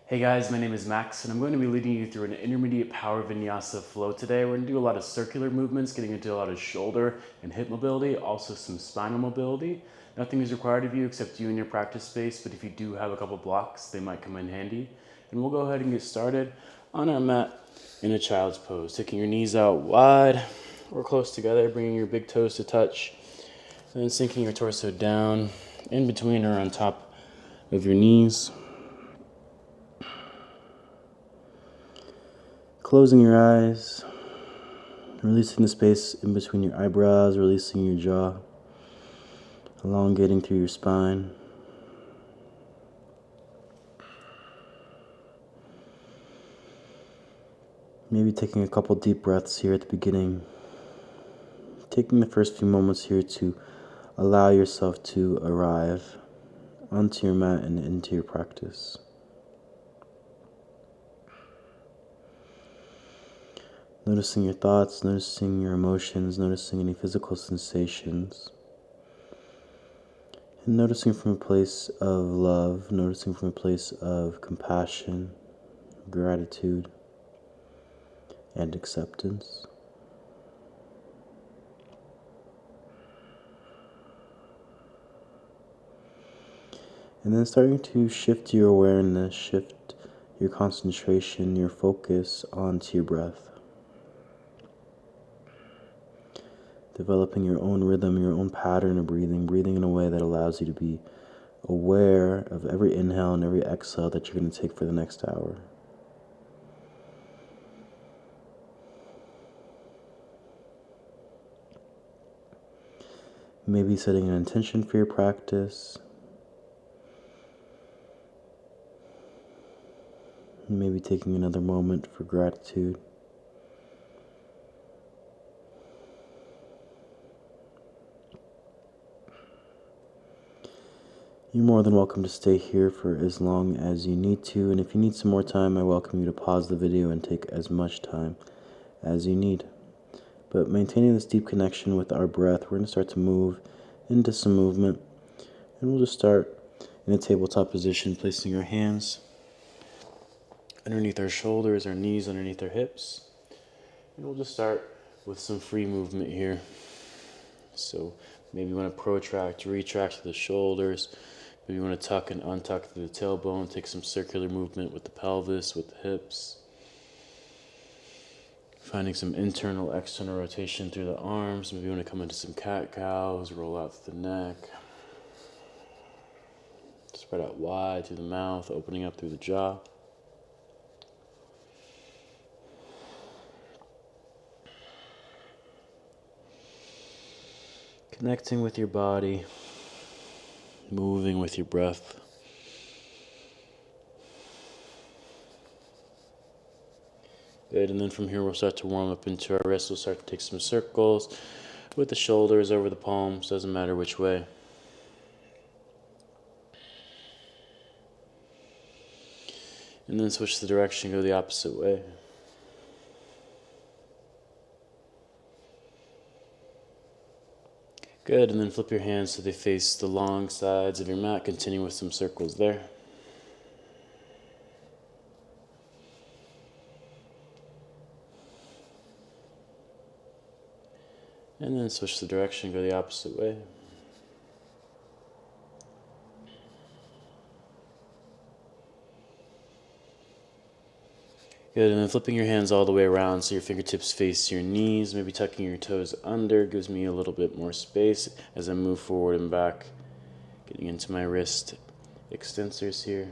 Hey guys, my name is Max, and I'm going to be leading you through an intermediate power vinyasa flow today. We're going to do a lot of circular movements, getting into a lot of shoulder and hip mobility, also some spinal mobility. Nothing is required of you except you and your practice space, but if you do have a couple blocks, they might come in handy. And we'll go ahead and get started on our mat in a child's pose, taking your knees out wide or close together, bringing your big toes to touch, and then sinking your torso down in between or on top of your knees. Closing your eyes, releasing the space in between your eyebrows, releasing your jaw, elongating through your spine. Maybe taking a couple deep breaths here at the beginning. Taking the first few moments here to allow yourself to arrive onto your mat and into your practice. Noticing your thoughts, noticing your emotions, noticing any physical sensations. And noticing from a place of love, noticing from a place of compassion, gratitude, and acceptance. And then starting to shift your awareness, shift your concentration, your focus onto your breath. Developing your own rhythm, your own pattern of breathing, breathing in a way that allows you to be aware of every inhale and every exhale that you're going to take for the next hour. Maybe setting an intention for your practice. Maybe taking another moment for gratitude. You're more than welcome to stay here for as long as you need to, and if you need some more time, I welcome you to pause the video and take as much time as you need. But maintaining this deep connection with our breath, we're going to start to move into some movement, and we'll just start in a tabletop position, placing our hands underneath our shoulders, our knees underneath our hips, and we'll just start with some free movement here. So maybe you want to protract, retract the shoulders. Maybe you want to tuck and untuck the tailbone, take some circular movement with the pelvis, with the hips. Finding some internal, external rotation through the arms. Maybe you want to come into some cat-cows, roll out through the neck. Spread out wide through the mouth, opening up through the jaw. Connecting with your body, moving with your breath. Good, and then from here we'll start to warm up into our wrists. We'll start to take some circles with the shoulders over the palms, doesn't matter which way. And then switch the direction, go the opposite way. Good, and then flip your hands so they face the long sides of your mat. Continue with some circles there. And then switch the direction, go the opposite way. Good, and then flipping your hands all the way around so your fingertips face your knees, maybe tucking your toes under, gives me a little bit more space as I move forward and back, getting into my wrist extensors here.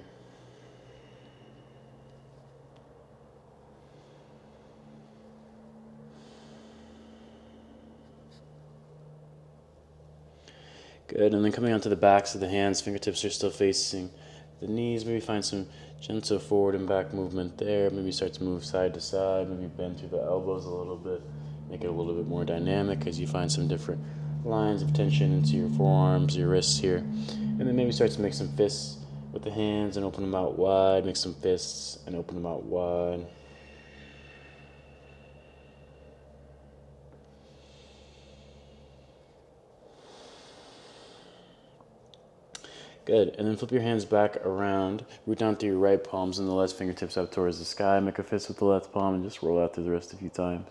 Good, and then coming onto the backs of the hands, fingertips are still facing the knees. Maybe find some gentle forward and back movement there. Maybe start to move side to side. Maybe bend through the elbows a little bit. Make it a little bit more dynamic as you find some different lines of tension into your forearms, your wrists here. And then maybe start to make some fists with the hands and open them out wide. Make some fists and open them out wide. Good. And then flip your hands back around. Root down through your right palms and the left fingertips up towards the sky. Make a fist with the left palm and just roll out through the wrist a few times.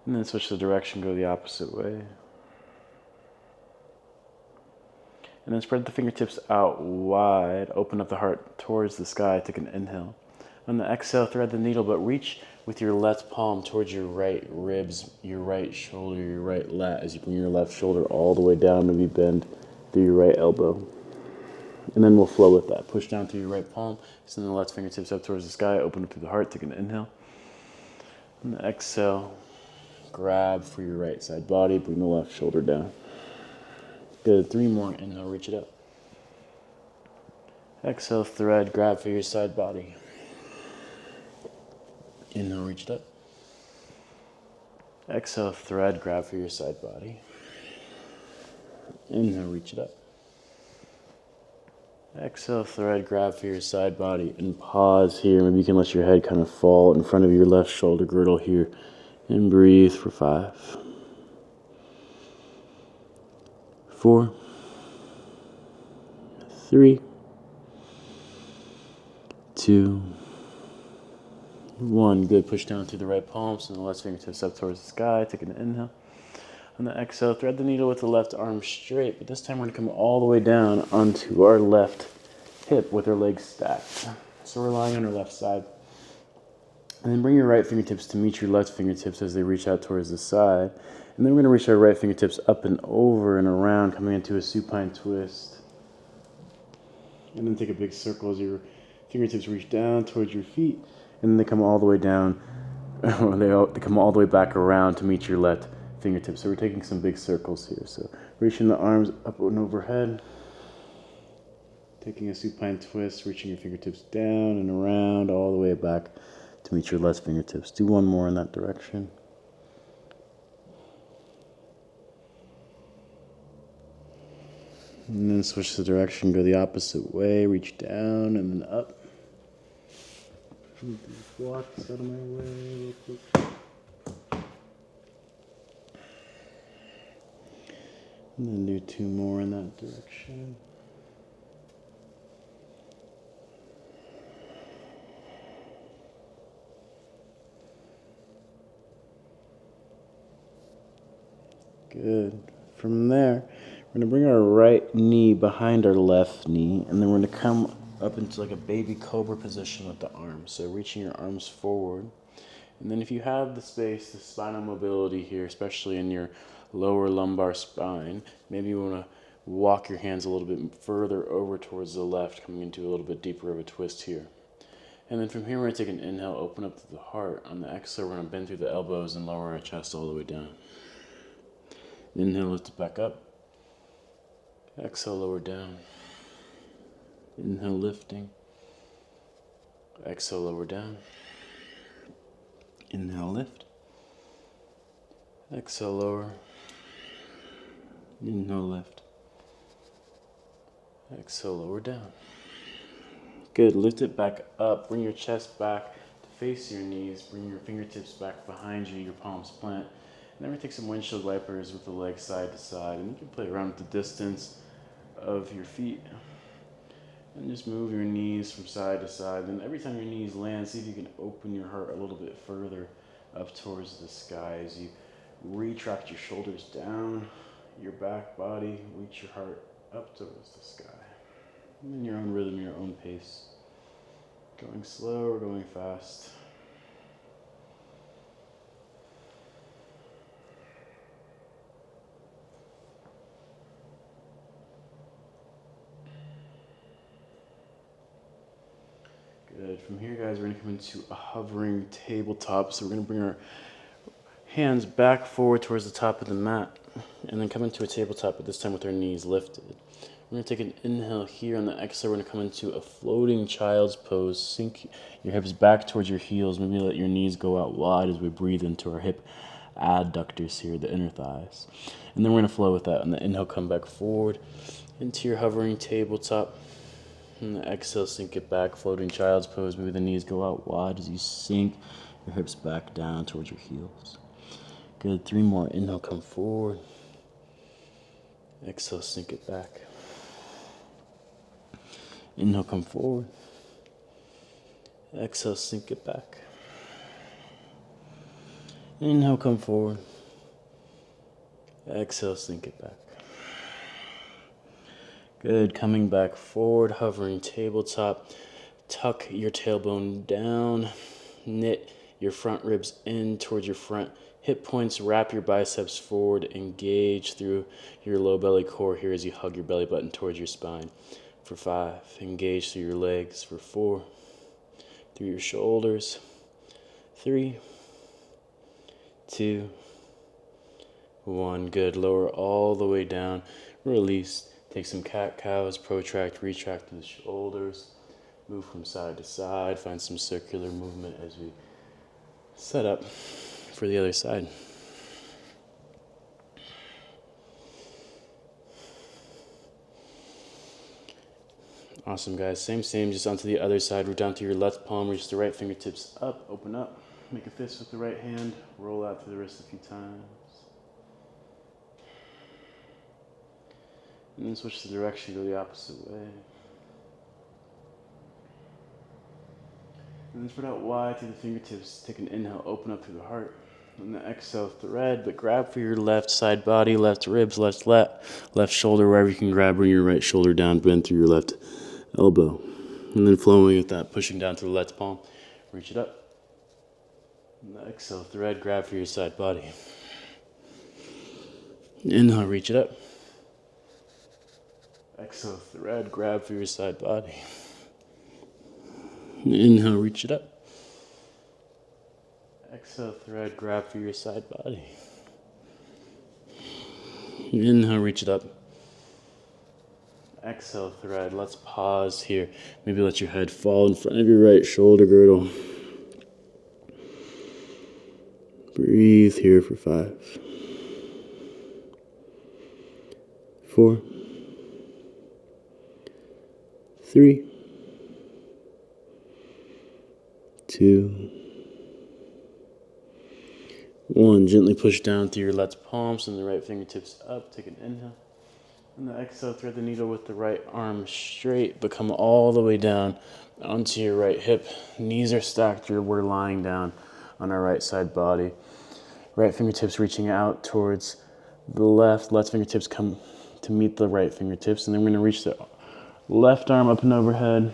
And then switch the direction, go the opposite way. And then spread the fingertips out wide. Open up the heart towards the sky. Take an inhale. On the exhale, thread the needle, but reach with your left palm towards your right ribs, your right shoulder, your right lat, as you bring your left shoulder all the way down, maybe bend through your right elbow. And then we'll flow with that. Push down through your right palm, send the left fingertips up towards the sky, open up through the heart, take an inhale. On the exhale, grab for your right side body, bring the left shoulder down. Good, 3 more, inhale, reach it up. Exhale, thread, grab for your side body. Inhale, reach it up. Exhale, thread, grab for your side body. Inhale, reach it up. Exhale, thread, grab for your side body, and pause here. Maybe you can let your head kind of fall in front of your left shoulder girdle here, and breathe for 5, 4, 3, 2, 1. Good. Push down through the right palms and the left fingertips up towards the sky. Take an inhale. On the exhale, thread the needle with the left arm straight, but this time we're going to come all the way down onto our left hip with our legs stacked. So we're lying on our left side. And then bring your right fingertips to meet your left fingertips as they reach out towards the side. And then we're going to reach our right fingertips up and over and around, coming into a supine twist. And then take a big circle as your fingertips reach down towards your feet. And then they come all the way down. They come all the way back around to meet your left fingertips. So we're taking some big circles here. So reaching the arms up and overhead. Taking a supine twist, reaching your fingertips down and around all the way back to meet your left fingertips. Do one more in that direction. And then switch the direction, go the opposite way, reach down and then up. Move these blocks out of my way real quick. And then do 2 more in that direction. Good. From there, we're going to bring our right knee behind our left knee, and then we're going to come up into like a baby cobra position with the arms. So reaching your arms forward. And then if you have the space, the spinal mobility here, especially in your lower lumbar spine, maybe you want to walk your hands a little bit further over towards the left, coming into a little bit deeper of a twist here. And then from here, we're going to take an inhale, open up to the heart. On the exhale, we're going to bend through the elbows and lower our chest all the way down. Inhale, lift it back up. Exhale, lower down. Inhale, lifting. Exhale, lower down. Inhale, lift. Exhale, lower. Inhale, lift. Exhale, lower down. Good. Lift it back up. Bring your chest back to face your knees. Bring your fingertips back behind you, your palms plant. And then we take some windshield wipers with the legs side to side. And you can play around with the distance of your feet. And just move your knees from side to side. And every time your knees land, see if you can open your heart a little bit further up towards the sky as you retract your shoulders down, your back body, reach your heart up towards the sky. And in your own rhythm, your own pace. Going slow or going fast. Good. From here, guys, we're going to come into a hovering tabletop. So we're going to bring our hands back forward towards the top of the mat. And then come into a tabletop, but this time with our knees lifted. We're going to take an inhale here. On the exhale, we're going to come into a floating child's pose. Sink your hips back towards your heels. Maybe let your knees go out wide as we breathe into our hip adductors here, the inner thighs. And then we're going to flow with that. On the inhale, come back forward into your hovering tabletop. And the exhale, sink it back, floating child's pose. Maybe the knees go out wide as you sink your hips back down towards your heels. Good. 3 more. Inhale, come forward. Exhale, sink it back. Inhale, come forward. Exhale, sink it back. Inhale, come forward. Exhale, sink it back. Good. Coming back forward, hovering tabletop. Tuck your tailbone down. Knit your front ribs in towards your front hip points. Wrap your biceps forward. Engage through your low belly core here as you hug your belly button towards your spine. For 5. Engage through your legs. For 4. Through your shoulders. 3, 2, 1. Good. Lower all the way down. Release. Take some cat-cows. Protract, retract through the shoulders. Move from side to side. Find some circular movement as we set up for the other side. Awesome, guys. Same, just onto the other side. We're down to your left palm. Reach the right fingertips up. Open up. Make a fist with the right hand. Roll out through the wrist a few times. And then switch the direction. Go the opposite way. And then spread out wide through the fingertips. Take an inhale. Open up through the heart. And the exhale, thread, but grab for your left side body, left ribs, left shoulder, wherever you can grab. Bring your right shoulder down, bend through your left elbow. And then flowing with that, pushing down to the left palm, reach it up. And the exhale, thread, grab for your side body. Inhale, reach it up. Exhale, thread, grab for your side body. Inhale, reach it up. Exhale, thread, grab for your side body. Inhale, reach it up. Exhale, thread. Let's pause here. Maybe let your head fall in front of your right shoulder girdle. Breathe here for 5, 4, 3, 2, 1. Gently push down through your left palms and the right fingertips up. Take an inhale. And the exhale, thread the needle with the right arm straight, but come all the way down onto your right hip. Knees are stacked. We're lying down on our right side body. Right fingertips reaching out towards the left. Left fingertips come to meet the right fingertips. And then we're going to reach the left arm up and overhead.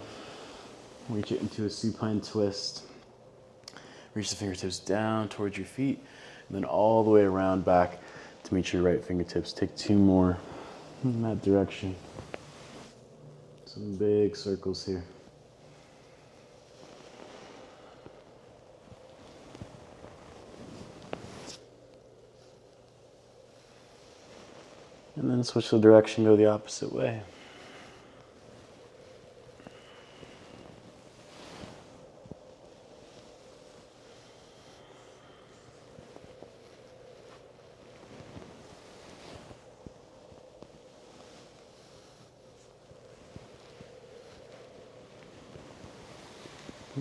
Reach it into a supine twist. Reach the fingertips down towards your feet. And then all the way around back to meet your right fingertips. Take 2 more in that direction. Some big circles here. And then switch the direction, go the opposite way.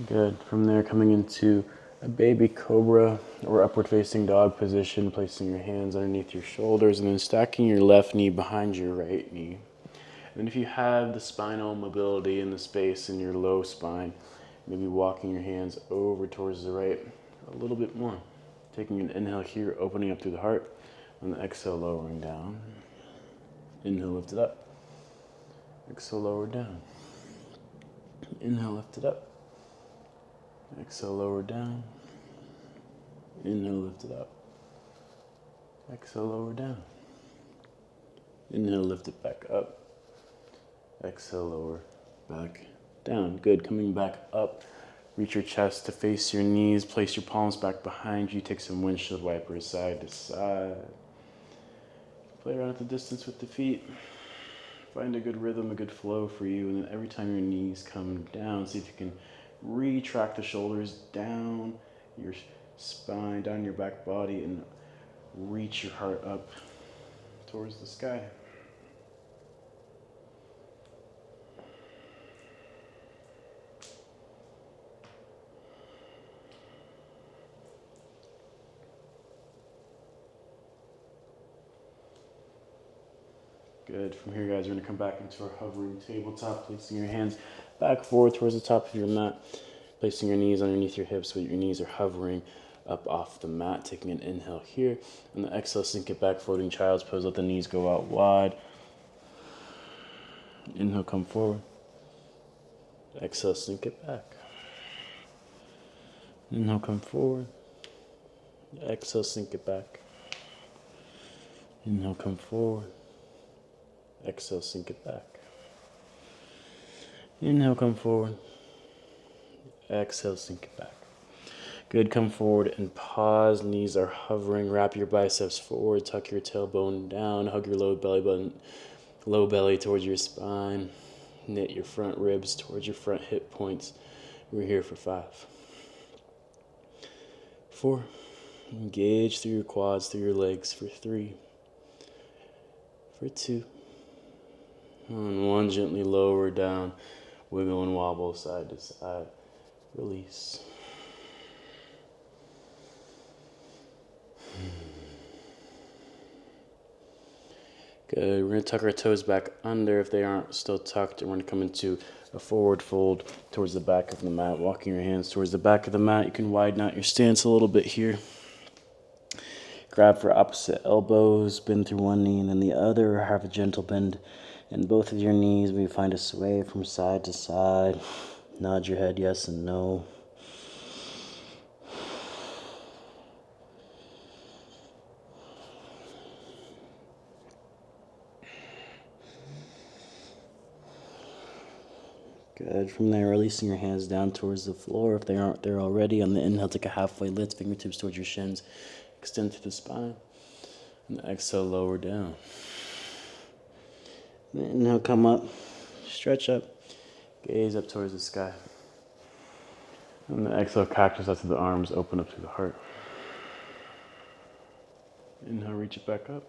Good. From there, coming into a baby cobra or upward facing dog position, placing your hands underneath your shoulders and then stacking your left knee behind your right knee. And if you have the spinal mobility in the space in your low spine, maybe walking your hands over towards the right a little bit more. Taking an inhale here, opening up through the heart, and the exhale, lowering down. Inhale, lift it up. Exhale, lower down. Inhale, lift it up. Exhale, lower down. Inhale, lift it up. Exhale, lower down. Inhale, lift it back up. Exhale, lower back down. Good. Coming back up. Reach your chest to face your knees. Place your palms back behind you. Take some windshield wipers side to side. Play around at the distance with the feet. Find a good rhythm, a good flow for you. And then every time your knees come down, see if you can retract the shoulders down your spine, down your back body, and reach your heart up towards the sky. Good. From here, guys, we're going to come back into our hovering tabletop, placing your hands back forward towards the top of your mat, placing your knees underneath your hips so your knees are hovering up off the mat, taking an inhale here. And the exhale, sink it back, floating child's pose, let the knees go out wide. Inhale, come forward. Exhale, sink it back. Inhale, come forward. Exhale, sink it back. Inhale, come forward. Exhale, sink it back. Inhale, come forward. Exhale, sink it back. Good, come forward and pause. Knees are hovering. Wrap your biceps forward. Tuck your tailbone down. Hug your low belly towards your spine. Knit your front ribs towards your front hip points. We're here for 5, 4. Engage through your quads, through your legs for 3, for 2. On 1, gently lower down. Wiggle and wobble side to side. Release. Good. We're going to tuck our toes back under if they aren't still tucked, and we're going to come into a forward fold towards the back of the mat, walking your hands towards the back of the mat. You can widen out your stance a little bit here. Grab for opposite elbows, bend through one knee and then the other, or have a gentle bend in both of your knees. We find a sway from side to side. Nod your head yes and no. Good. From there, releasing your hands down towards the floor if they aren't there already. On the inhale, take a halfway lift, fingertips towards your shins. Extend through the spine. And the exhale, lower down. And the inhale, come up. Stretch up. Gaze up towards the sky. And the exhale, cactus out to the arms, open up to the heart. Inhale, reach it back up.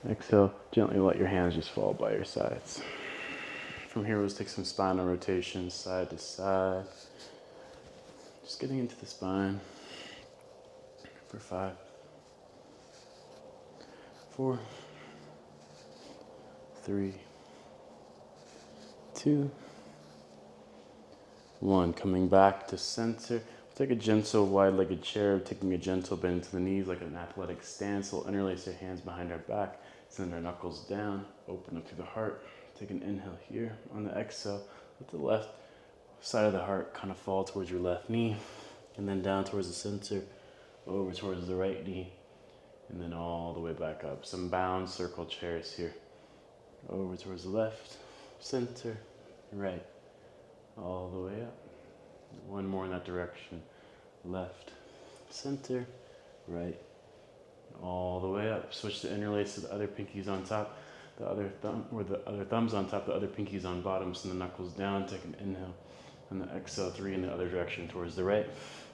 Exhale, gently let your hands just fall by your sides. From here, let's take some spinal rotations, side to side. Just getting into the spine for 5, 4, 3, 2, 1. Coming back to center. Take a gentle wide-legged chair, taking a gentle bend to the knees like an athletic stance. We'll interlace our hands behind our back, send our knuckles down, open up to the heart. Take an inhale here. On the exhale, let the left side of the heart kind of fall towards your left knee, and then down towards the center, over towards the right knee, and then all the way back up. Some bound circle chairs here. Over towards the left, center, right, all the way up. One more in that direction. Left, center, right, all the way up. Switch to interlace to the other pinkies on top, the other thumb, or the other thumbs on top, the other pinkies on bottom. Send the knuckles down. Take an inhale, and the exhale 3 in the other direction towards the right,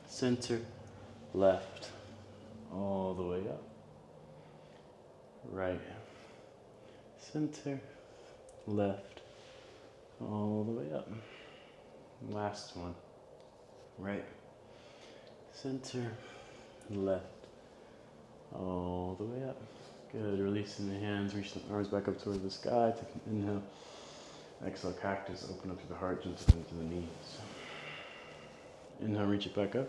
center, left, all the way up. Right, center, left, all the way up. Last one. Right, center, left, all the way up. Good. Releasing the hands, reach the arms back up towards the sky. Take an inhale. Exhale, cactus. Open up to the heart, gentle bend to the knees. Inhale, reach it back up.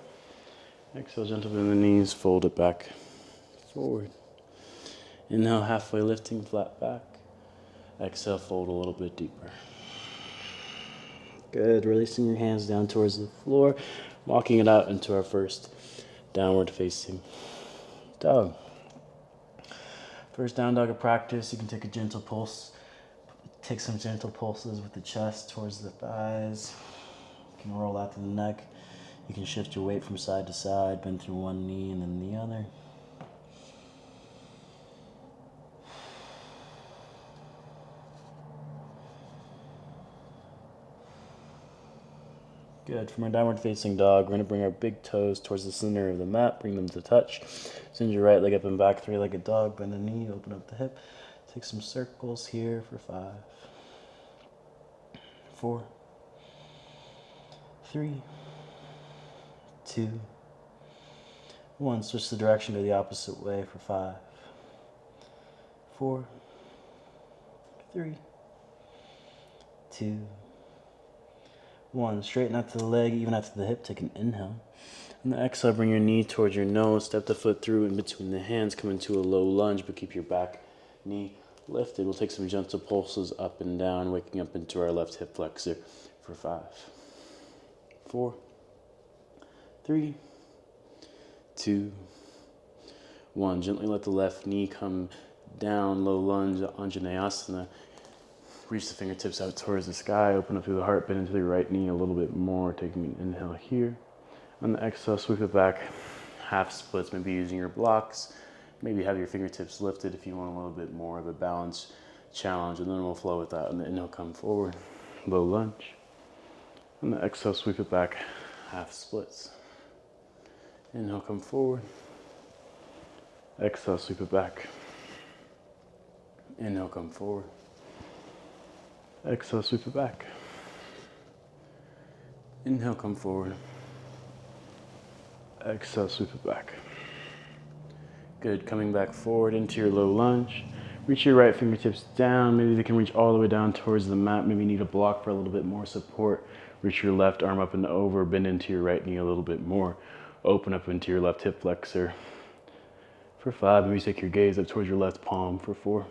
Exhale, gentle bend the knees. Fold it back forward. Inhale, halfway lifting, flat back. Exhale, fold a little bit deeper. Good. Releasing your hands down towards the floor, walking it out into our first downward facing dog. First down dog of practice, you can take a gentle pulse. Take some gentle pulses with the chest towards the thighs. You can roll out to the neck. You can shift your weight from side to side, bend through one knee and then the other. Good. From our downward facing dog, we're going to bring our big toes towards the center of the mat, bring them to touch. Send your right leg up and back, 3-legged dog, bend the knee, open up the hip. Take some circles here for 5, 4, 3, 2, 1. Switch the direction to the opposite way for 5, 4, 3, 2, 1. Straighten out to the leg, even out to the hip. Take an inhale. On the exhale, bring your knee towards your nose. Step the foot through in between the hands. Come into a low lunge, but keep your back knee lifted. We'll take some gentle pulses up and down, waking up into our left hip flexor for 5, 4, 3, 2, 1. Gently let the left knee come down, low lunge, Anjaneyasana. Reach the fingertips out towards the sky. Open up through the heart, bend into the right knee a little bit more. Taking an inhale here. On the exhale, sweep it back, half splits, maybe using your blocks. Maybe have your fingertips lifted if you want a little bit more of a balance challenge, and then we'll flow with that. On the inhale, come forward, low lunge. On the exhale, sweep it back, half splits. Inhale, come forward. Exhale, sweep it back. Inhale, come forward. Exhale, sweep it back. Inhale, come forward. Exhale, sweep it back. Good, coming back forward into your low lunge. Reach your right fingertips down. Maybe they can reach all the way down towards the mat. Maybe you need a block for a little bit more support. Reach your left arm up and over. Bend into your right knee a little bit more. Open up into your left hip flexor for 5. Maybe take your gaze up towards your left palm for 4,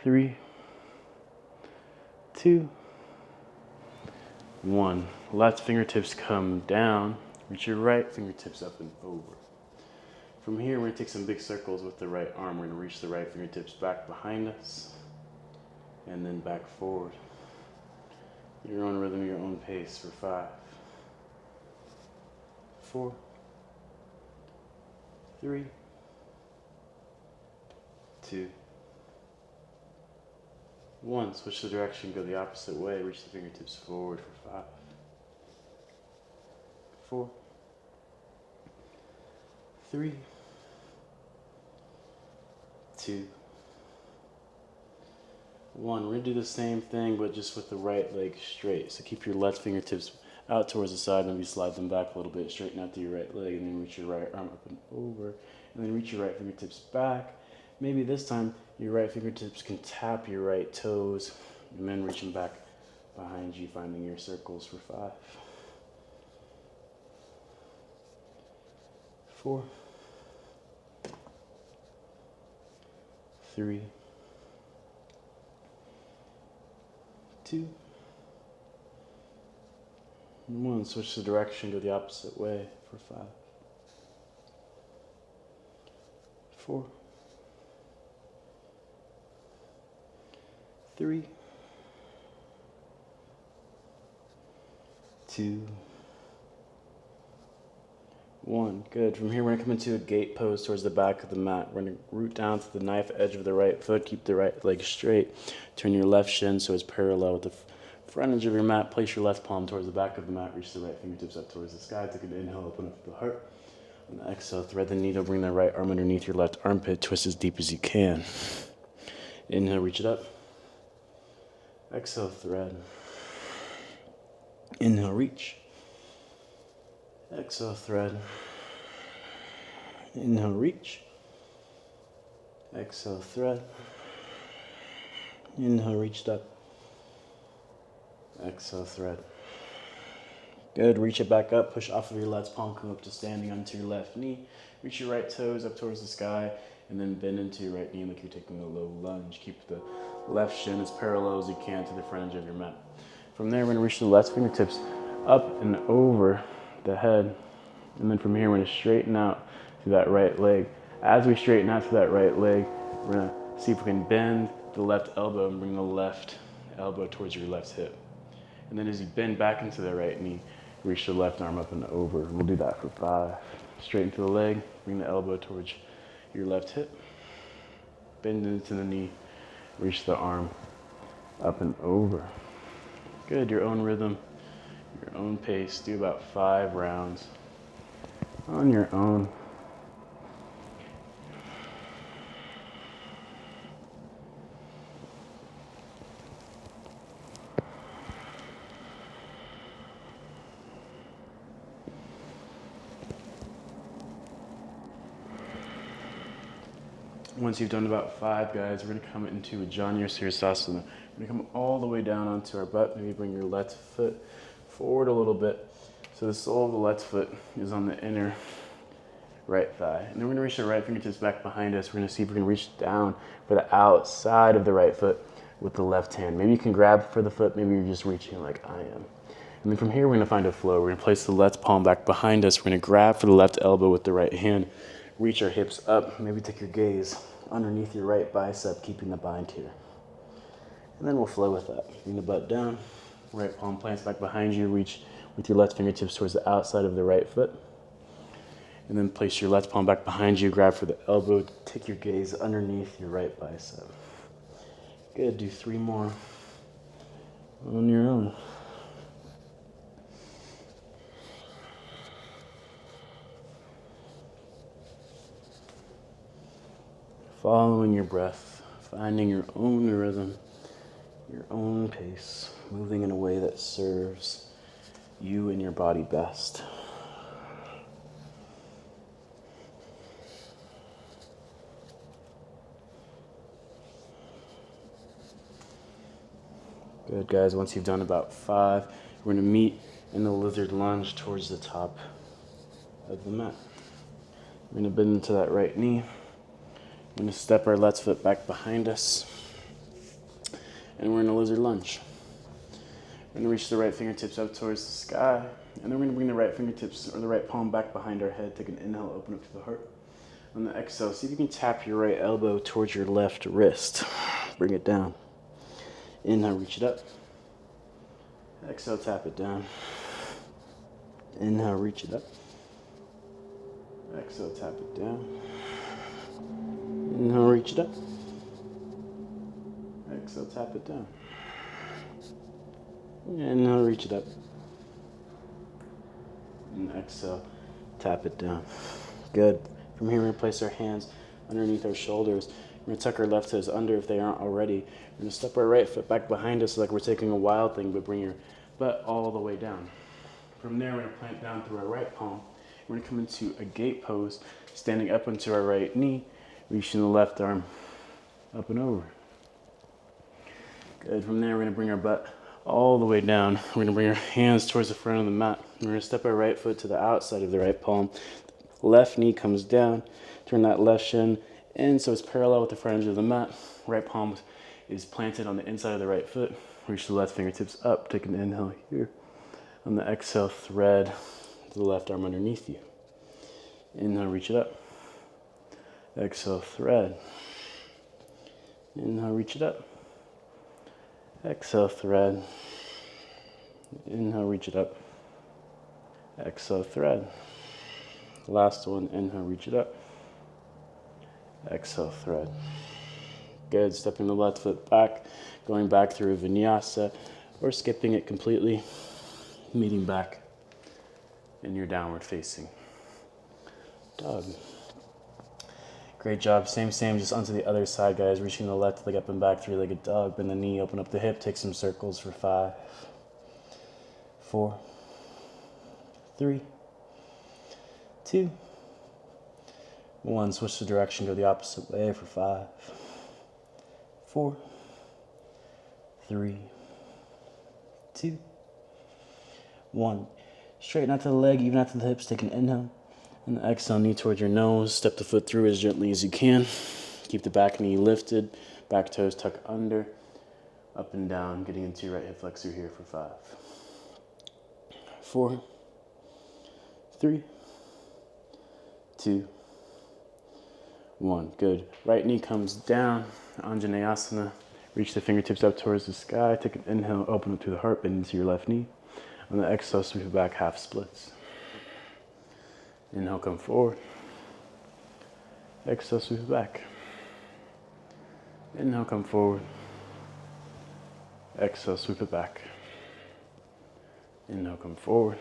3, 2, 1. Left fingertips come down. Reach your right fingertips up and over. From here, we're going to take some big circles with the right arm. We're going to reach the right fingertips back behind us and then back forward. Your own rhythm, your own pace for 5, 4, 3, 2, 1. Switch the direction, go the opposite way. Reach the fingertips forward for 5, 4, 3, 2, 1. We're going to do the same thing, but just with the right leg straight. So keep your left fingertips out towards the side, maybe slide them back a little bit, straighten out to your right leg, and then reach your right arm up and over, and then reach your right fingertips back. Maybe this time, your right fingertips can tap your right toes, and then reaching back behind you, finding your circles for 5, 4, 3, 2, 1. Switch the direction, go the opposite way for 5, 4, 3, 2, 1. Good. From here, we're going to come into a gate pose towards the back of the mat. We're going to root down to the knife edge of the right foot. Keep the right leg straight. Turn your left shin so it's parallel with the front edge of your mat. Place your left palm towards the back of the mat. Reach the right fingertips up towards the sky. Take an inhale, open up the heart. On the exhale, thread the needle. Bring the right arm underneath your left armpit. Twist as deep as you can. Inhale, reach it up. Exhale, thread. Inhale, reach. Exhale, thread. Inhale, reach. Exhale, thread. Inhale, reached up. Exhale, thread. Good. Reach it back up. Push off of your left palm. Come up to standing onto your left knee. Reach your right toes up towards the sky. And then bend into your right knee like you're taking a low lunge. Keep the left shin as parallel as you can to the front edge of your mat. From there, we're going to reach the left fingertips up and over the head. And then from here, we're going to straighten out to that right leg. As we straighten out to that right leg, we're going to see if we can bend the left elbow and bring the left elbow towards your left hip. And then as you bend back into the right knee, reach the left arm up and over. We'll do that for 5. Straighten to the leg, bring the elbow towards your left hip. Bend into the knee, reach the arm up and over. Good, your own rhythm, your own pace. Do about 5 rounds on your own. Once you've done about 5, guys, we're gonna come into a Janu Sirsasana. We're gonna come all the way down onto our butt. Maybe bring your left foot forward a little bit. So the sole of the left foot is on the inner right thigh. And then we're gonna reach the right fingertips back behind us. We're gonna see if we can reach down for the outside of the right foot with the left hand. Maybe you can grab for the foot, maybe you're just reaching like I am. And then from here, we're gonna find a flow. We're gonna place the left palm back behind us. We're gonna grab for the left elbow with the right hand. Reach our hips up. Maybe take your gaze underneath your right bicep, keeping the bind here. And then we'll flow with that. Bring the butt down. Right palm plants back behind you. Reach with your left fingertips towards the outside of the right foot. And then place your left palm back behind you. Grab for the elbow. Take your gaze underneath your right bicep. Good. Do 3 more on your own. Following your breath, finding your own rhythm, your own pace, moving in a way that serves you and your body best. Good, guys. Once you've done about 5, we're going to meet in the lizard lunge towards the top of the mat. We're going to bend into that right knee. We're going to step our left foot back behind us. And we're in a lizard lunge. We're going to reach the right fingertips up towards the sky. And then we're going to bring the right fingertips or the right palm back behind our head. Take an inhale, open up to the heart. On the exhale, see if you can tap your right elbow towards your left wrist. Bring it down. Inhale, reach it up. Exhale, tap it down. Inhale, reach it up. Exhale, tap it down. Inhale, reach it up. Exhale, tap it down. Inhale, reach it up. And exhale, tap it down. Good. From here, we're going to place our hands underneath our shoulders. We're going to tuck our left toes under if they aren't already. We're going to step our right foot back behind us like we're taking a wild thing, but bring your butt all the way down. From there, we're going to plant down through our right palm. We're going to come into a gate pose, standing up into our right knee, reaching the left arm up and over. Good. From there, we're going to bring our butt all the way down. We're going to bring our hands towards the front of the mat. We're going to step our right foot to the outside of the right palm. Left knee comes down. Turn that left shin in so it's parallel with the front edge of the mat. Right palm is planted on the inside of the right foot. Reach the left fingertips up. Take an inhale here. On the exhale, thread the left arm underneath you. Inhale, reach it up. Exhale, thread. Inhale, reach it up. Exhale, thread. Inhale, reach it up. Exhale, thread. Last one, inhale, reach it up. Exhale, thread. Good, stepping the left foot back, going back through a vinyasa, or skipping it completely, meeting back in your downward facing dog. Great job, same, just onto the other side, guys. Reaching the left leg up and back, 3-legged dog. Bend the knee, open up the hip, take some circles for 5, 4, 3, 2, 1. Switch the direction, go the opposite way for 5, 4, 3, 2, 1. Straighten out to the leg, even out to the hips. Take an inhale. And the exhale, knee towards your nose. Step the foot through as gently as you can. Keep the back knee lifted. Back toes tuck under. Up and down, getting into your right hip flexor here for 5, 4, 3, 2, 1. Good. Right knee comes down. Anjaneyasana. Reach the fingertips up towards the sky. Take an inhale, open up to the heart, bend into your left knee. On the exhale, sweep it back, half splits. Inhale, come forward. Exhale, sweep it back. Inhale, come forward. Exhale, sweep it back. Inhale, come forward.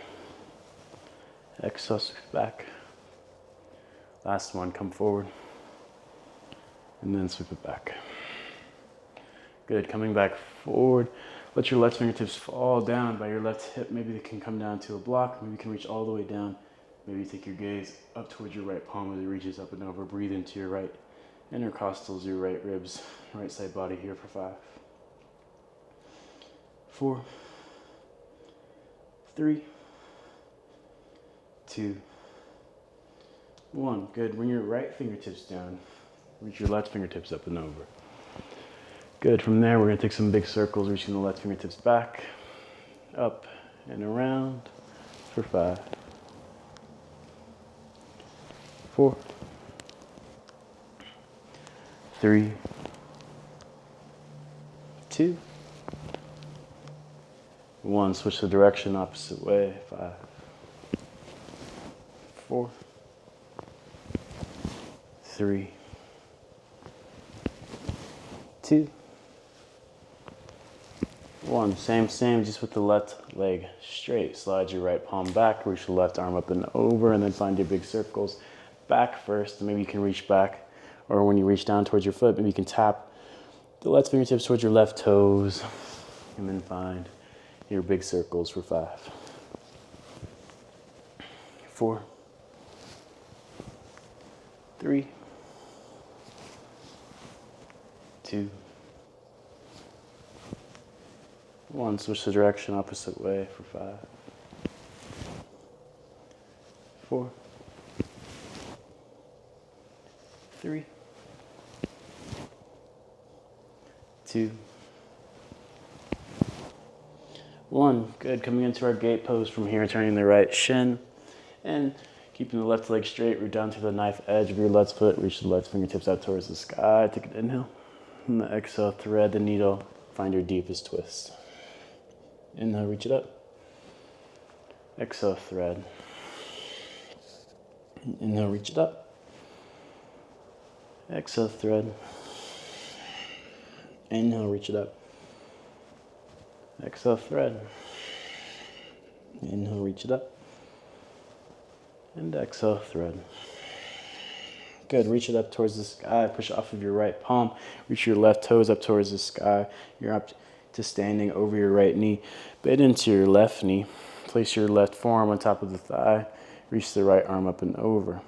Exhale, sweep it back. Last one, come forward. And then sweep it back. Good, coming back forward. Let your left fingertips fall down by your left hip. Maybe they can come down to a block. Maybe you can reach all the way down. Maybe take your gaze up towards your right palm as it reaches up and over. Breathe into your right Intercostals your right ribs, right side body here for 5, 4, 3, 2, 1. Good. Bring your right fingertips down. Reach your left fingertips up and over. Good. From there, we're going to take some big circles, reaching the left fingertips back, up and around for 5, 4, 3, 2, 1. Switch the direction, opposite way. 5, 4, 3, 2, 1. Same, just with the left leg straight. Slide your right palm back, reach the left arm up and over, and then find your big circles. Back first, maybe you can reach back, or when you reach down towards your foot, maybe you can tap the left fingertips towards your left toes, and then find your big circles for 5, 4, 3, 2, 1. Switch the direction, opposite way for 5, 4, 3, 2, 1. Good. Coming into our gate pose from here, turning the right shin and keeping the left leg straight. Root down to the knife edge of your left foot. Reach the left fingertips out towards the sky. Take an inhale. And the exhale, thread the needle. Find your deepest twist. Inhale, reach it up. Exhale, thread. Inhale, reach it up. Exhale, thread. Inhale, reach it up. Exhale, thread. Inhale, reach it up. And exhale, thread. Good. Reach it up towards the sky. Push off of your right palm. Reach your left toes up towards the sky. You're up to standing over your right knee. Bend into your left knee. Place your left forearm on top of the thigh. Reach the right arm up and over.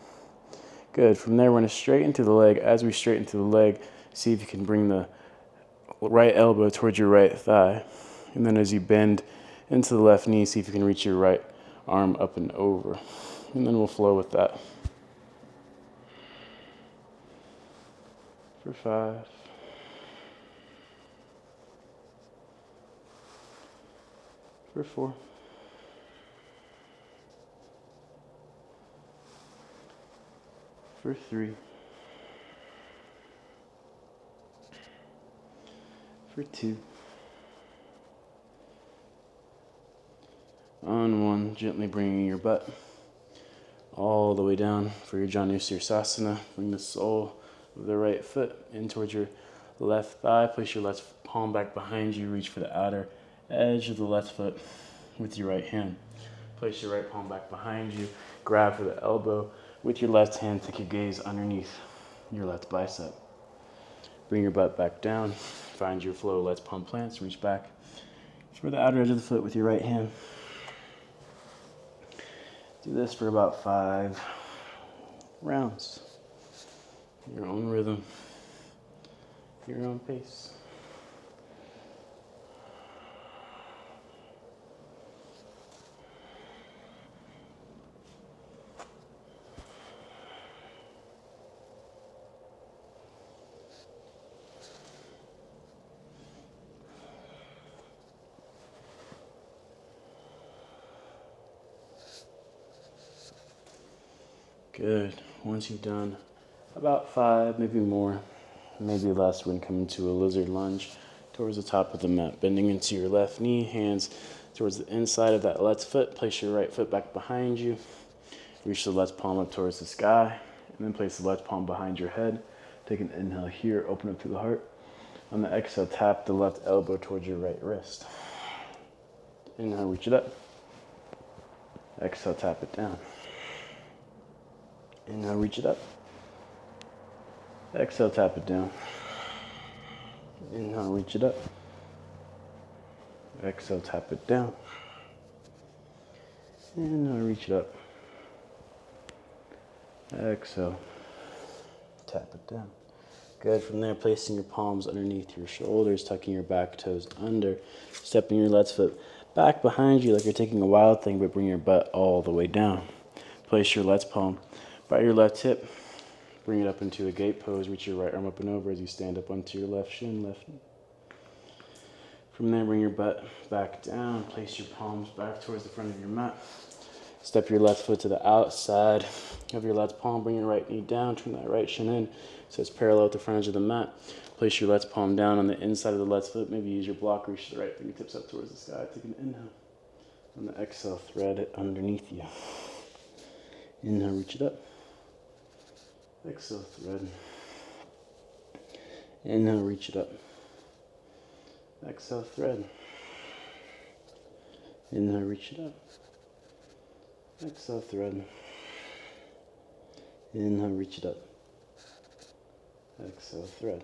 Good. From there, we're going to straighten through the leg. As we straighten through the leg, see if you can bring the right elbow towards your right thigh. And then as you bend into the left knee, see if you can reach your right arm up and over. And then we'll flow with that. For 5. For 4. For 3. For 2. On 1, gently bringing your butt all the way down for your Janusirsasana. Bring the sole of the right foot in towards your left thigh. Place your left palm back behind you. Reach for the outer edge of the left foot with your right hand. Place your right palm back behind you. Grab for the elbow with your left hand. Take your gaze underneath your left bicep. Bring your butt back down. Find your flow. Let's palm plants. Reach back for the outer edge of the foot with your right hand. Do this for about 5 rounds. Your own rhythm, your own pace. Good. Once you've done about 5, maybe more, maybe less, we're going to come into a lizard lunge towards the top of the mat. Bending into your left knee, hands towards the inside of that left foot. Place your right foot back behind you. Reach the left palm up towards the sky. And then place the left palm behind your head. Take an inhale here, open up through the heart. On the exhale, tap the left elbow towards your right wrist. Inhale, reach it up. Exhale, tap it down. Inhale, reach it up. Exhale, tap it down. Inhale, reach it up. Exhale, tap it down. Inhale, reach it up. Exhale, tap it down. Good. From there, placing your palms underneath your shoulders, tucking your back toes under, stepping your left foot back behind you like you're taking a wild thing, but bring your butt all the way down. Place your left palm by your left hip. Bring it up into a gate pose. Reach your right arm up and over as you stand up onto your left shin, left knee. From there, bring your butt back down. Place your palms back towards the front of your mat. Step your left foot to the outside of your left palm. Bring your right knee down. Turn that right shin in so it's parallel with the front edge of the mat. Place your left palm down on the inside of the left foot. Maybe use your block. Reach the right fingertips up towards the sky. Take an inhale. On the exhale, thread it underneath you. Inhale, reach it up. Exhale, thread. Inhale, reach it up. Exhale, thread. Inhale, reach it up. Exhale, thread. Inhale, reach it up. Exhale, thread.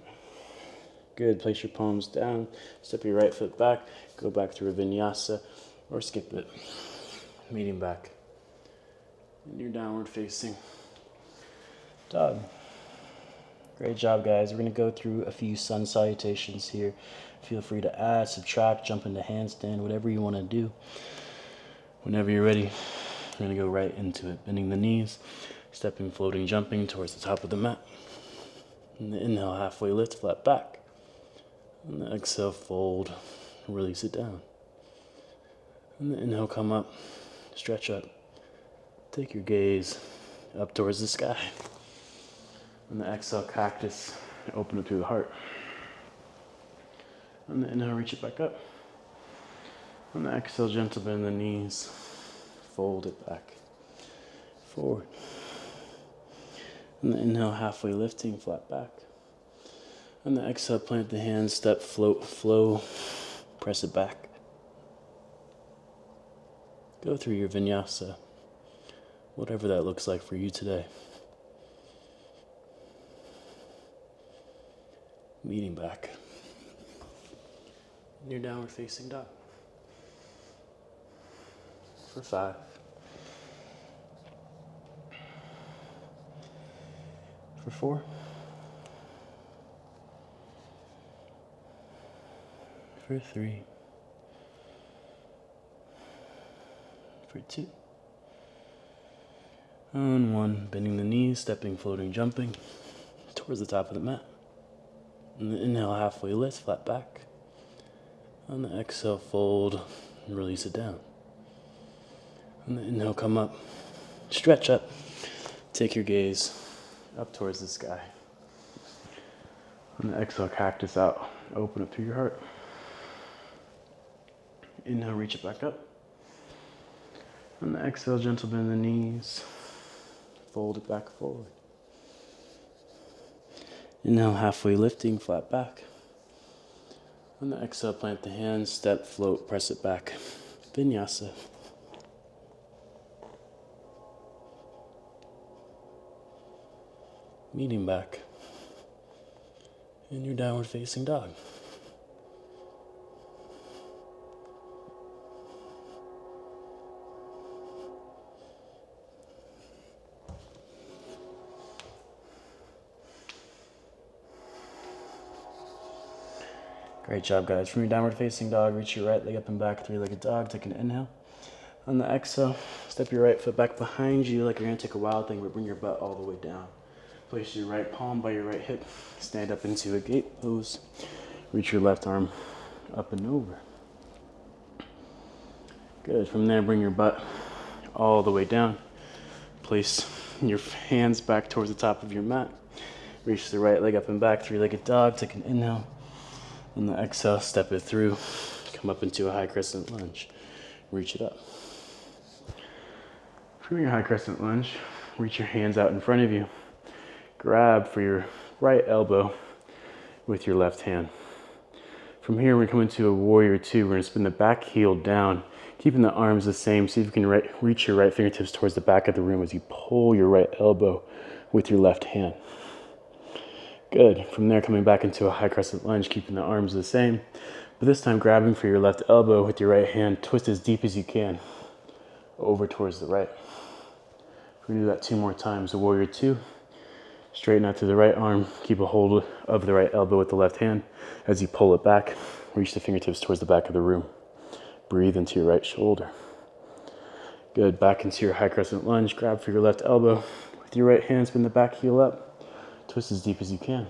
Good. Place your palms down. Step your right foot back. Go back to a vinyasa or skip it. Meeting back. In your downward facing dog. Great job, guys. We're going to go through a few sun salutations here. Feel free to add, subtract, jump into handstand, whatever you want to do. Whenever you're ready, we're going to go right into it. Bending the knees, stepping, floating, jumping towards the top of the mat. And the inhale, halfway lift, flat back. And the exhale, fold, release it down. And the inhale, come up, stretch up. Take your gaze up towards the sky. And the exhale, cactus, open up through the heart. And the inhale, reach it back up. And the exhale, gentle bend the knees, fold it back, forward. And the inhale, halfway lifting, flat back. And the exhale, plant the hands, step, float, flow, press it back. Go through your vinyasa, whatever that looks like for you today. Meeting back. In your downward facing dog. For 5. For 4. For 3. For 2. On 1, bending the knees, stepping, floating, jumping towards the top of the mat. And the inhale, halfway lift, flat back. On the exhale, fold and release it down. On the inhale, come up, stretch up, take your gaze up towards the sky. On the exhale, cactus out, open up through your heart. Inhale, reach it back up. On the exhale, gentle bend the knees, fold it back forward. Inhale, halfway lifting, flat back. On the exhale, plant the hands, step, float, press it back. Vinyasa. Meeting back. In your downward facing dog. Great job, guys. From your downward facing dog, reach your right leg up and back, 3-legged dog. Take an inhale. On the exhale, step your right foot back behind you like you're going to take a wild thing, but bring your butt all the way down. Place your right palm by your right hip. Stand up into a gate pose. Reach your left arm up and over. Good. From there, bring your butt all the way down. Place your hands back towards the top of your mat. Reach the right leg up and back, 3-legged dog. Take an inhale. On the exhale, step it through. Come up into a high crescent lunge. Reach it up. From your high crescent lunge, reach your hands out in front of you. Grab for your right elbow with your left hand. From here, we're coming to a warrior 2. We're going to spin the back heel down, keeping the arms the same. See if you can reach your right fingertips towards the back of the room as you pull your right elbow with your left hand. Good. From there, coming back into a high crescent lunge, keeping the arms the same. But this time, grabbing for your left elbow with your right hand, twist as deep as you can over towards the right. We're going to do that 2 more times. A warrior 2. Straighten out to the right arm. Keep a hold of the right elbow with the left hand. As you pull it back, reach the fingertips towards the back of the room. Breathe into your right shoulder. Good. Back into your high crescent lunge. Grab for your left elbow. With your right hand, spin the back heel up. Twist as deep as you can.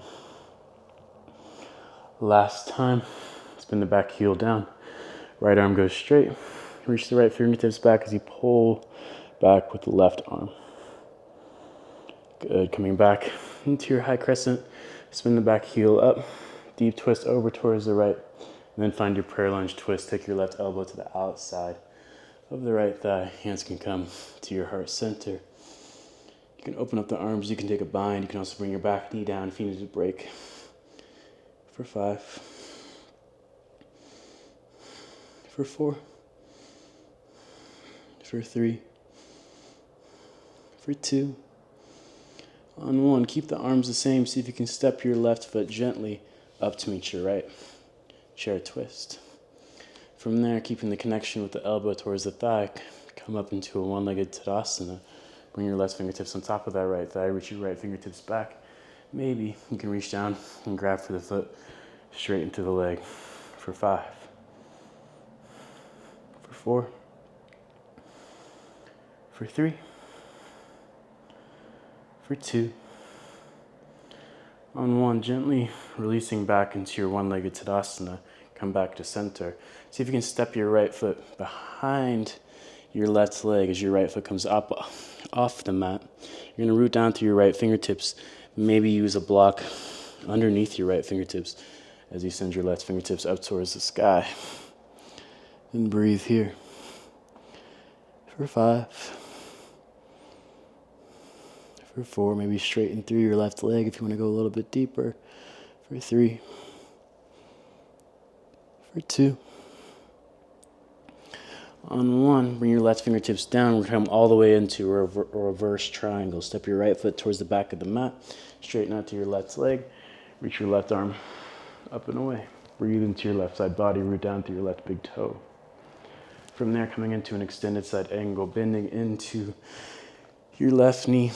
Last time. Spin the back heel down. Right arm goes straight. Reach the right fingertips back as you pull back with the left arm. Good. Coming back into your high crescent. Spin the back heel up. Deep twist over towards the right. And then find your prayer lunge twist. Take your left elbow to the outside of the right thigh. Hands can come to your heart center. You can open up the arms. You can take a bind. You can also bring your back knee down if you need to break. For 5. For 4. For 3. For 2. On 1, keep the arms the same. See if you can step your left foot gently up to meet your right. Chair twist. From there, keeping the connection with the elbow towards the thigh, come up into a one-legged Tadasana. Bring your left fingertips on top of that right thigh. Reach your right fingertips back. Maybe you can reach down and grab for the foot straight into the leg. For 5. For 4. For 3. For 2. On 1, gently releasing back into your one-legged Tadasana. Come back to center. See if you can step your right foot behind your left leg as your right foot comes up off the mat. You're going to root down through your right fingertips. Maybe use a block underneath your right fingertips as you send your left fingertips up towards the sky. And breathe here. For 5. For 4, maybe straighten through your left leg if you want to go a little bit deeper. For 3. For 2. On 1, bring your left fingertips down. We're going to come all the way into a reverse triangle. Step your right foot towards the back of the mat. Straighten out to your left leg. Reach your left arm up and away. Breathe into your left side body. Root down through your left big toe. From there, coming into an extended side angle, bending into your left knee.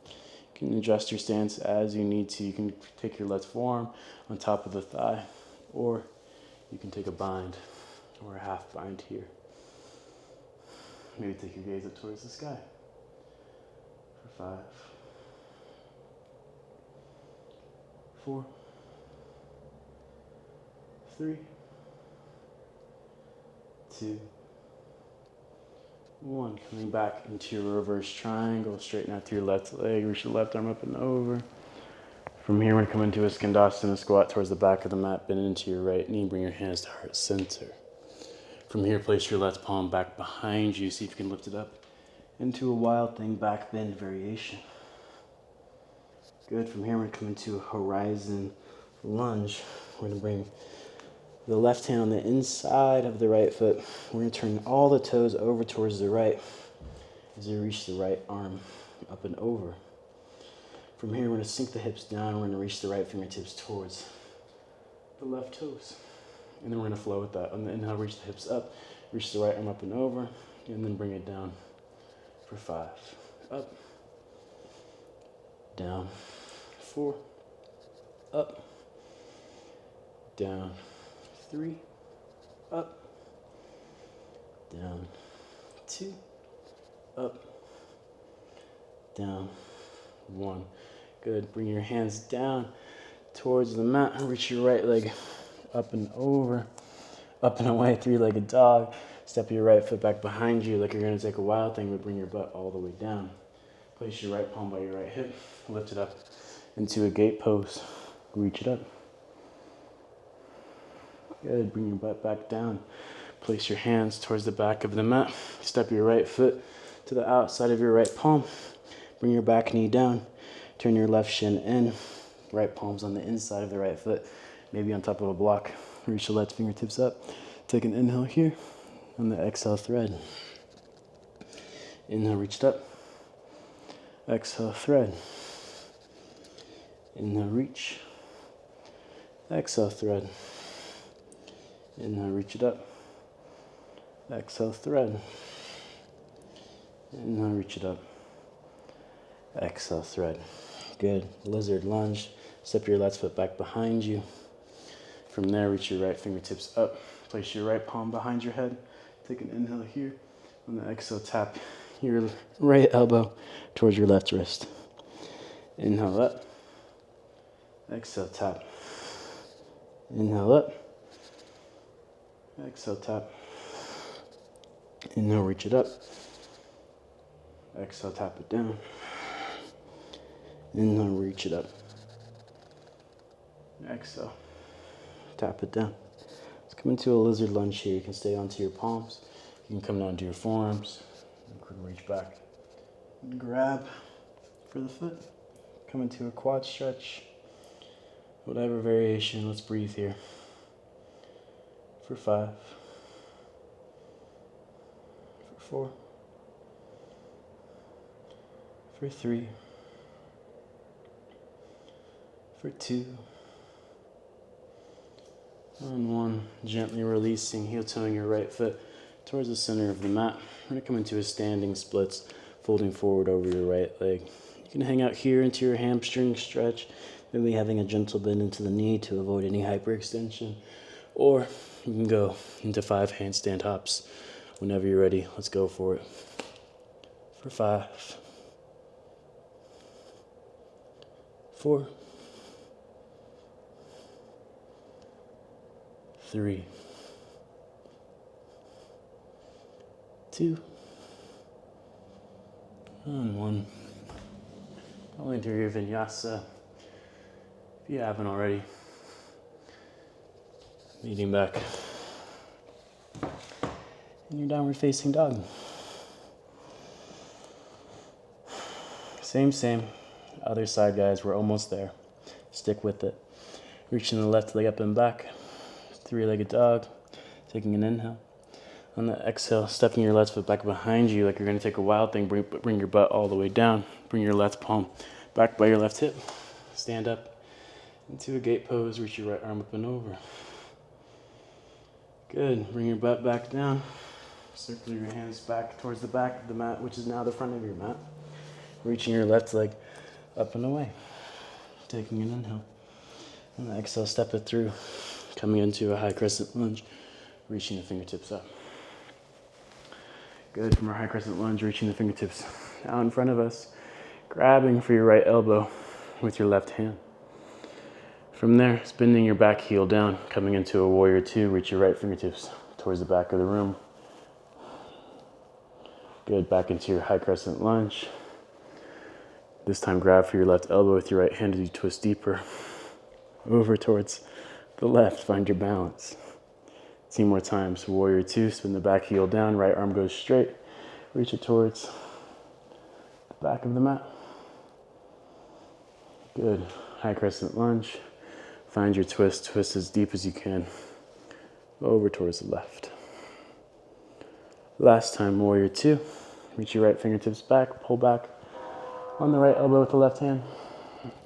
You can adjust your stance as you need to. You can take your left forearm on top of the thigh, or you can take a bind or a half bind here. Maybe take your gaze up towards the sky. For 5. 4. 3. 2. 1. Coming back into your reverse triangle. Straighten out through your left leg. Reach the left arm up and over. From here, we're going to come into a skandasana squat towards the back of the mat. Bend into your right knee. Bring your hands to heart center. From here, place your left palm back behind you. See if you can lift it up into a wild thing back bend variation. Good. From here, we're going to come into a horizon lunge. We're going to bring the left hand on the inside of the right foot. We're going to turn all the toes over towards the right as you reach the right arm up and over. From here, we're going to sink the hips down. We're going to reach the right fingertips towards the left toes. And then we're going to flow with that. On the inhale, reach the hips up. Reach the right arm up and over. And then bring it down for 5. Up. Down. 4. Up. Down. 3. Up. Down. 2. Up. Down. 1. Good. Bring your hands down towards the mat. Reach your right leg up and over. Up and away. 3-legged dog. Step your right foot back behind you like you're going to take a wild thing, but bring your butt all the way down. Place your right palm by your right hip. Lift it up into a gate pose. Reach it up. Good. Bring your butt back down. Place your hands towards the back of the mat. Step your right foot to the outside of your right palm. Bring your back knee down. Turn your left shin in. Right palm's on the inside of the right foot, maybe on top of a block. Reach the left fingertips up. Take an inhale here. On the exhale, thread. Inhale, reach it up. Exhale, thread. Inhale, reach. Exhale, thread. Inhale, reach it up. Exhale, thread. Inhale, reach it up. Exhale, thread. Good. Lizard lunge. Step your left foot back behind you. From there, reach your right fingertips up. Place your right palm behind your head. Take an inhale here. On the exhale, tap your right elbow towards your left wrist. Inhale up. Exhale, tap. Inhale up. Exhale, tap. Inhale, reach it up. Exhale, tap it down. Inhale, reach it up. Exhale, tap it down. Let's come into a lizard lunge here. You can stay onto your palms. You can come down to your forearms. You can reach back and grab for the foot. Come into a quad stretch. Whatever variation, let's breathe here. For 5. For 4. For 3. For 2. And 1. Gently releasing, heel toeing your right foot towards the center of the mat. We're going to come into a standing splits, folding forward over your right leg. You can hang out here into your hamstring stretch, maybe having a gentle bend into the knee to avoid any hyperextension. Or you can go into 5 handstand hops. Whenever you're ready, let's go for it. For 5. 4. 3. 2. And 1. Going through your vinyasa. If you haven't already. Leaning back. And your downward facing dog. Same. Other side, guys. We're almost there. Stick with it. Reaching the left leg up and back. 3-legged dog. Taking an inhale. On the exhale, stepping your left foot back behind you like you're going to take a wild thing. Bring your butt all the way down. Bring your left palm back by your left hip. Stand up into a gate pose. Reach your right arm up and over. Good. Bring your butt back down. Circle your hands back towards the back of the mat, which is now the front of your mat. Reaching your left leg up and away. Taking an inhale. On the exhale, step it through. Coming into a high crescent lunge. Reaching the fingertips up. Good. From our high crescent lunge, reaching the fingertips out in front of us. Grabbing for your right elbow with your left hand. From there, spinning your back heel down, coming into a warrior 2, reach your right fingertips towards the back of the room. Good, back into your high crescent lunge. This time grab for your left elbow with your right hand as you twist deeper. Over towards the left, find your balance. 2 more times, warrior 2, spin the back heel down, right arm goes straight. Reach it towards the back of the mat. Good, high crescent lunge. Find your twist as deep as you can. Over towards the left. Last time, warrior 2. Reach your right fingertips back, pull back on the right elbow with the left hand.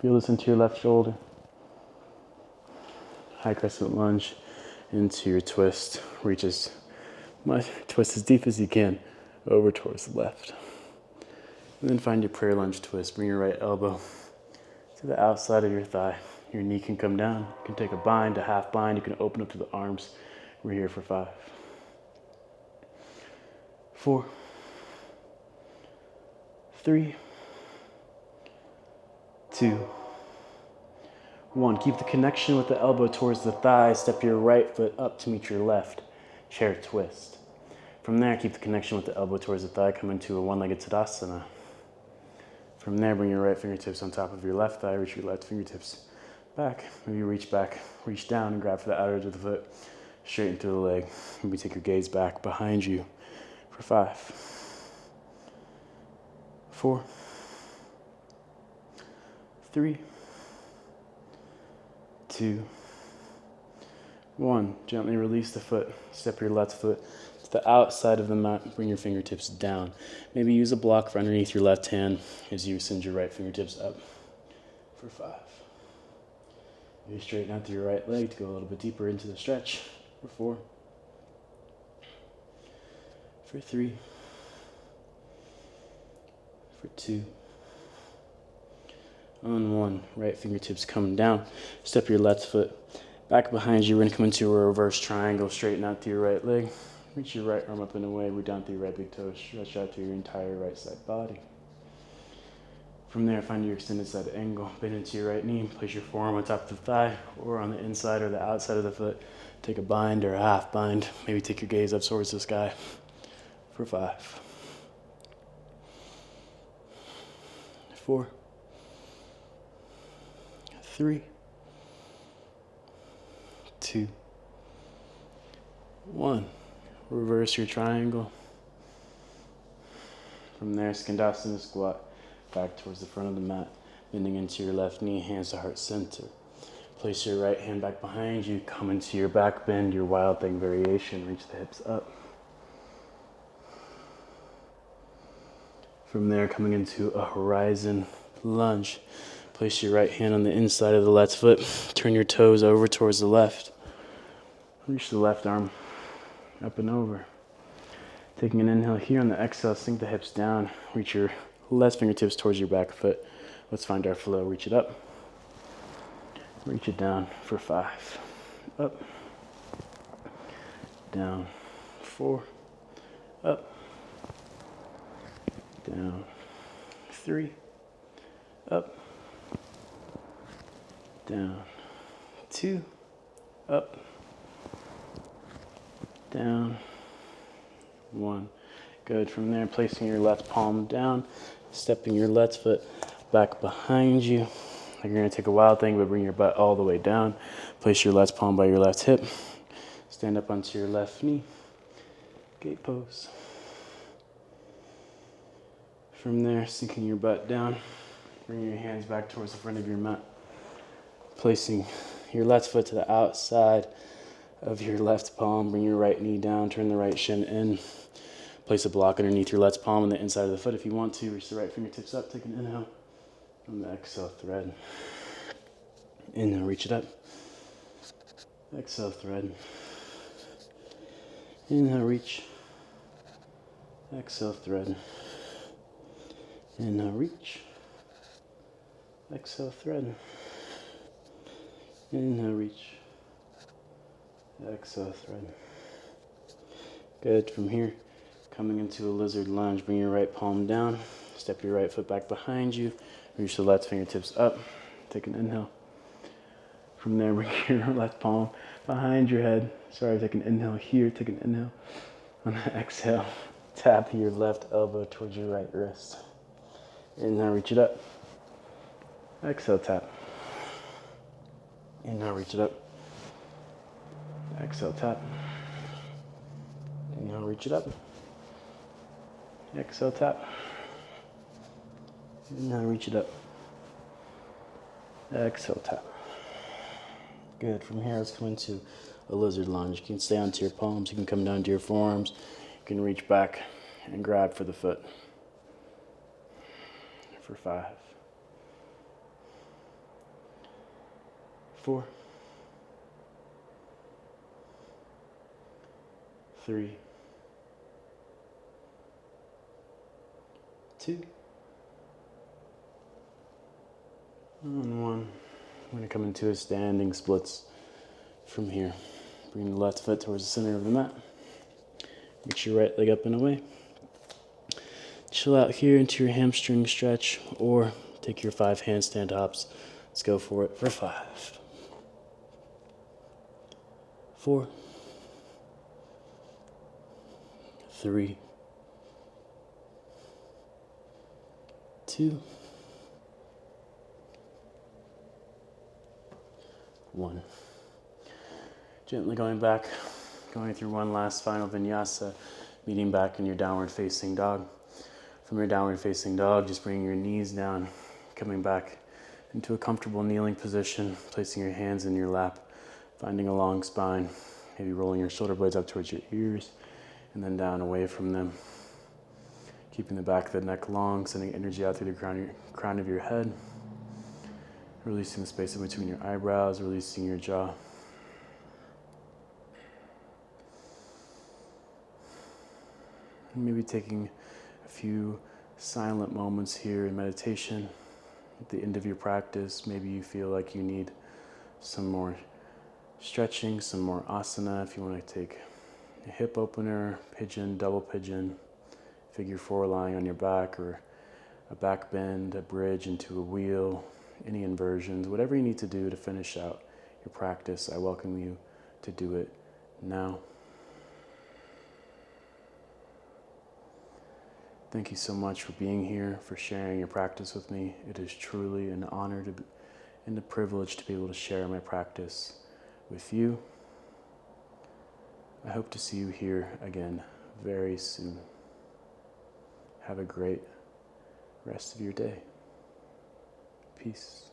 Feel this into your left shoulder. High crescent lunge into your twist. Reach twist as deep as you can over towards the left. And then find your prayer lunge twist. Bring your right elbow to the outside of your thigh. Your knee can come down. You can take a bind, a half bind. You can open up to the arms. We're here for 5. 4. 3. 2. 1. Keep the connection with the elbow towards the thigh. Step your right foot up to meet your left. Chair twist. From there, keep the connection with the elbow towards the thigh. Come into a 1-legged Tadasana. From there, bring your right fingertips on top of your left thigh. Reach your left fingertips back. Maybe reach back, reach down and grab for the outer edge of the foot. Straighten through the leg. Maybe take your gaze back behind you for 5. 4. 3. 2. 1. Gently release the foot. Step your left foot to the outside of the mat. Bring your fingertips down. Maybe use a block for underneath your left hand as you send your right fingertips up for 5. Maybe straighten out through your right leg to go a little bit deeper into the stretch for 4. For 3. For 2. On one, right fingertips come down. Step your left foot back behind you. We're going to come into a reverse triangle. Straighten out through your right leg. Reach your right arm up and away. We're down through your right big toe. Stretch out through your entire right side body. From there, find your extended side angle. Bend into your right knee. Place your forearm on top of the thigh or on the inside or the outside of the foot. Take a bind or a half bind. Maybe take your gaze up towards the sky for 5, 4, 3, 2, 1. Reverse your triangle. From there, Skandasana squat. Back towards the front of the mat. Bending into your left knee, hands to heart center. Place your right hand back behind you. Come into your back bend, your wild thing variation. Reach the hips up. From there, coming into a horizon lunge. Place your right hand on the inside of the left foot. Turn your toes over towards the left. Reach the left arm up and over. Taking an inhale here on the exhale, sink the hips down. Reach your left fingertips towards your back foot. Let's find our flow. Reach it up. Reach it down for 5. Up. Down. 4. Up. Down. 3. Up. Down. 2. Up. Down. 1. Good. From there, placing your left palm down, stepping your left foot back behind you. Like you're going to take a wild thing, but bring your butt all the way down. Place your left palm by your left hip. Stand up onto your left knee. Gate pose. From there, sinking your butt down. Bring your hands back towards the front of your mat. Placing your left foot to the outside of your left palm. Bring your right knee down. Turn the right shin in. Place a block underneath your left palm on the inside of the foot. If you want to, reach the right fingertips up. Take an inhale. On the exhale, thread. Inhale, reach it up. Exhale, thread. Inhale, reach. Exhale, thread. Inhale, reach. Exhale, thread. Inhale, reach. Exhale, thread. Good. From here, coming into a lizard lunge, bring your right palm down. Step your right foot back behind you. Reach the left fingertips up. Take an inhale. From there, bring your left palm behind your head. Sorry, take an inhale here. Take an inhale. On the exhale, tap your left elbow towards your right wrist. Inhale, reach it up. Exhale, tap. Inhale, reach it up. Exhale, tap. Inhale, reach it up. Exhale, tap. Inhale, reach it up. Exhale, tap. Good. From here, let's come into a lizard lunge. You can stay onto your palms. You can come down to your forearms. You can reach back and grab for the foot. For 5, 4, 3, 2, and 1. I'm going to come into a standing splits from here. Bring the left foot towards the center of the mat. Reach your right leg up and away. Chill out here into your hamstring stretch or take your 5 handstand hops. Let's go for it for 5, 4, 3, 2, 1. Gently going back, going through one last final vinyasa, meeting back in your downward facing dog. From your downward facing dog, just bringing your knees down, coming back into a comfortable kneeling position, placing your hands in your lap, finding a long spine, maybe rolling your shoulder blades up towards your ears, and then down away from them. Keeping the back of the neck long, sending energy out through the crown of your head, releasing the space in between your eyebrows, releasing your jaw. Maybe taking a few silent moments here in meditation, At the end of your practice, maybe you feel like you need some more stretching, some more asana. If you want to take a hip opener, pigeon, double pigeon, figure four lying on your back, or a back bend, a bridge into a wheel, any inversions, whatever you need to do to finish out your practice, I welcome you to do it now. Thank you so much for being here, for sharing your practice with me. It is truly an honor and a privilege to be able to share my practice with you. I hope to see you here again very soon. Have a great rest of your day. Peace.